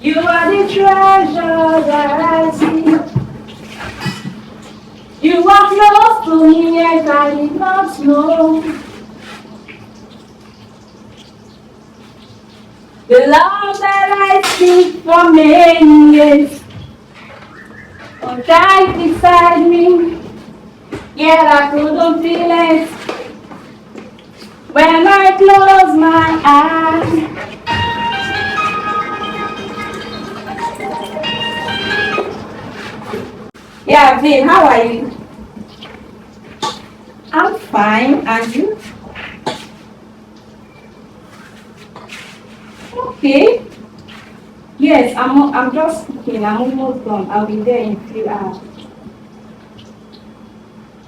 You are the treasure that I see. You are close to me yet I did not know. The love that I seek for many years. Oh, died beside me, yet I couldn't feel it. When I close my eyes. Yeah, Vin, how are you? I'm fine, and you? Okay. Yes, I'm just cooking. I'm almost done. I'll be there in a few hours.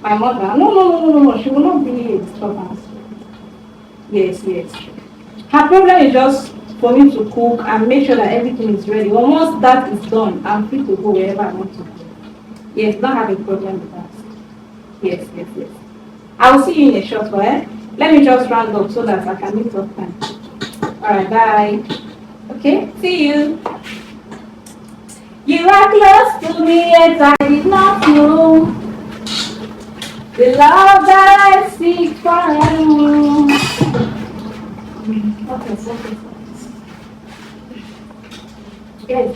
My mother? No. She will not be a disturbance. Yes, yes. Her problem is just for me to cook and make sure that everything is ready. Once that is done, I'm free to go wherever I want to go. Yes, don't have a problem with that. Yes. I will see you in a short while. Let me just round up so that I can meet up time. Alright, bye. Okay, see you. You are close to me yet I did not know. The love that I seek for you. Okay. Yes.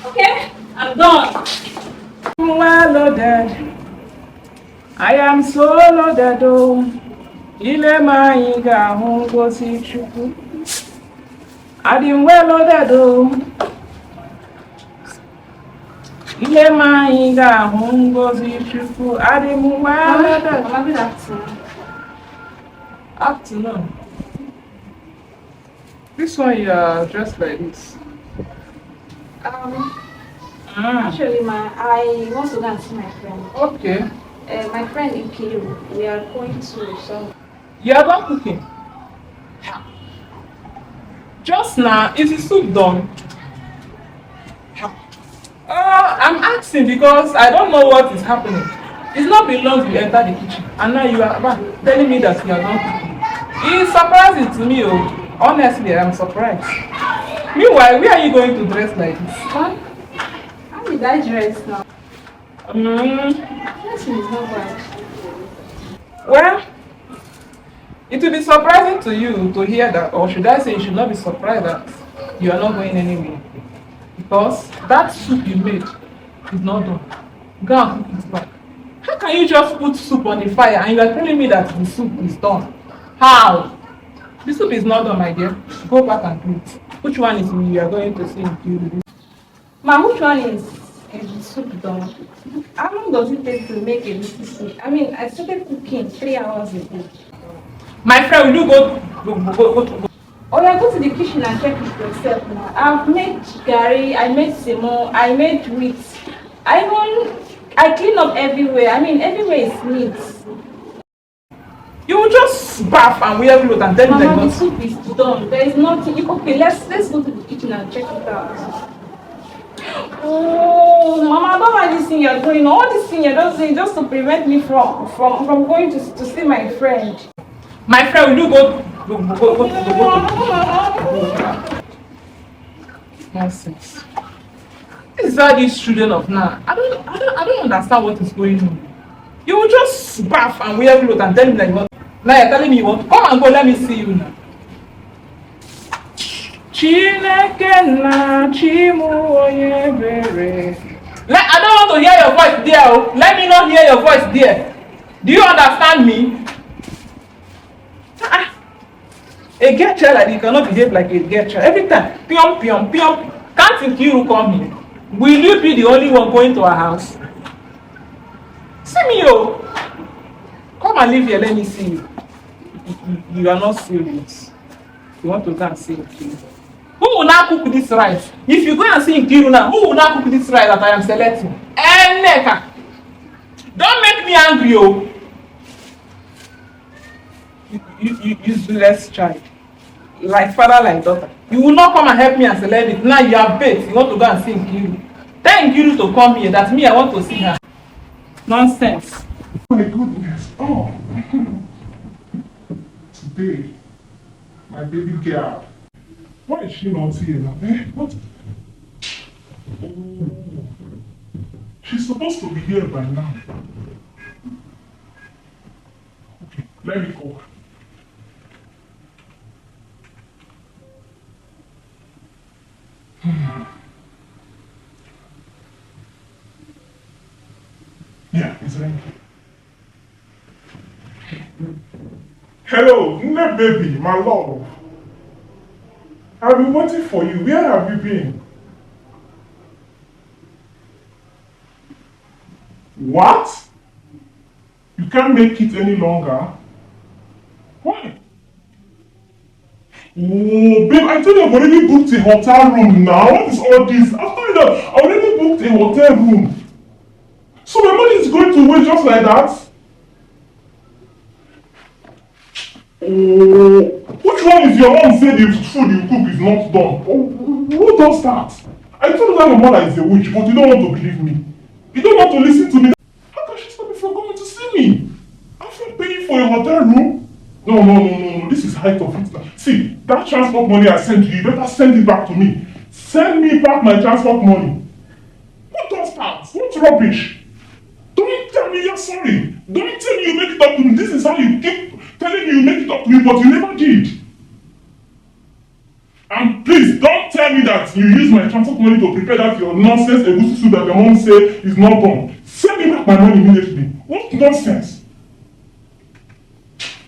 Okay, I'm done. Well loaded. I am so loaded. Oh, ile ma anyị ga-ahụ ngozi Chukwu. Adị m well loaded. Oh, ile ma anyị ga-ahụ ngozi Chukwu. Adị m well loaded. Mama, good afternoon. Afternoon. This one you are dressed like this. Actually, I want to go and see my friend. Okay. My friend Ikiru, we are going to some. You are done cooking. Just now, is the soup done? I'm asking because I don't know what is happening. It's not been long you enter the kitchen, and now you are telling me that you are not cooking. It's surprising to me. Oh. Honestly, I'm surprised. Meanwhile, where are you going to dress like this? Huh? How did I dress now? Dressing is not bad. Well, it will be surprising to you to hear that, or should I say, you should not be surprised that you are not going anywhere. Because that soup you made is not done. Go and cook it back. How can you just put soup on the fire and you are telling me that the soup is done? How? The soup is not done, my dear. Go back and do it. Which one is you are going to see in you? Ma, which one is the soup done? How long does it take to make a little soup? I mean, I started cooking 3 hours ago. My friend, will you go? Oh, yeah, go to the kitchen and check it yourself now. I've made gari, I made semo, I made wheat. I clean up everywhere. I mean, everywhere is neat. You will just bath and wear clothes and tell me Mama, that the soup is done. There is nothing. Okay, let's go to the kitchen and check it out. Oh, Mama, I don't like this thing you're doing. All this thing you're doing just to prevent me from going to see my friend. my friend, will you go? Nonsense. These are these children of now. I don't understand what is going on. You will just bath and wear clothes and tell me that you want. Now you're telling me you want. Come and go, let me see you now. Chineke na chimu oyebere. I don't want to hear your voice there. Oh. Let me not hear your voice there. Do you understand me? A girl child like you cannot behave like a girl child. Every time, pium. Can't you come here? Will you be the only one going to our house? See me, oh. Come and live here, let me see you. You are not serious. You want to go and see Nkiru. Who will now cook this rice? If you go and see Nkiru now, who will now cook this rice that I am selecting? Eneka. Don't make me angry, oh. You useless child. Like father, like daughter. You will not come and help me and select it. Now you have bait. You want to go and see Nkiru. Tell Nkiru to come here. That's me, I want to see her. Nonsense. My goodness. Oh. Today, my baby girl. Why is she not here now? Eh? What? Oh. She's supposed to be here by now. Okay, let me call her. Yeah, it's ringing. Hello, Nne baby, my love. I've been waiting for you. Where have you been? What? You can't make it any longer? Why? Oh, babe, I told you I've already booked a hotel room now. What is all this? After that, I already booked a hotel room. So my money is going to waste just like that? Oh, which one is your mom said the food you cook is not done? Oh, who does that? I told you that your mother is a witch, but you don't want to believe me. You don't want to listen to me. How can she stop me from coming to see me? After paying for a hotel room? No. This is height of it now. See, that transport money I sent you, you better send it back to me. Send me back my transport money. What does that? What rubbish? Don't tell me you're sorry. Don't tell me you make it up to me. This is how you keep telling me you make it up to me, but you never did. And please don't tell me that you use my transport money to prepare that your nonsense egusi soup that your mom say is not done. Send me back my money immediately. What nonsense?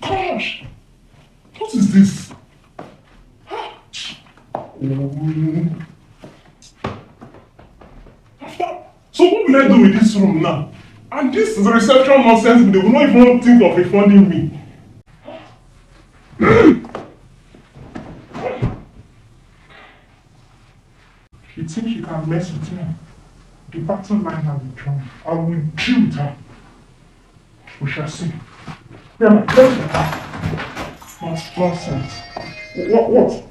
Gosh, what is this? So what will I do with this room now? And this is reception nonsense, they will not even think of refunding me. She thinks she can mess with me. The battle line has been drawn. I will deal with her. We shall see. Yeah, my pleasure. Nonsense. What?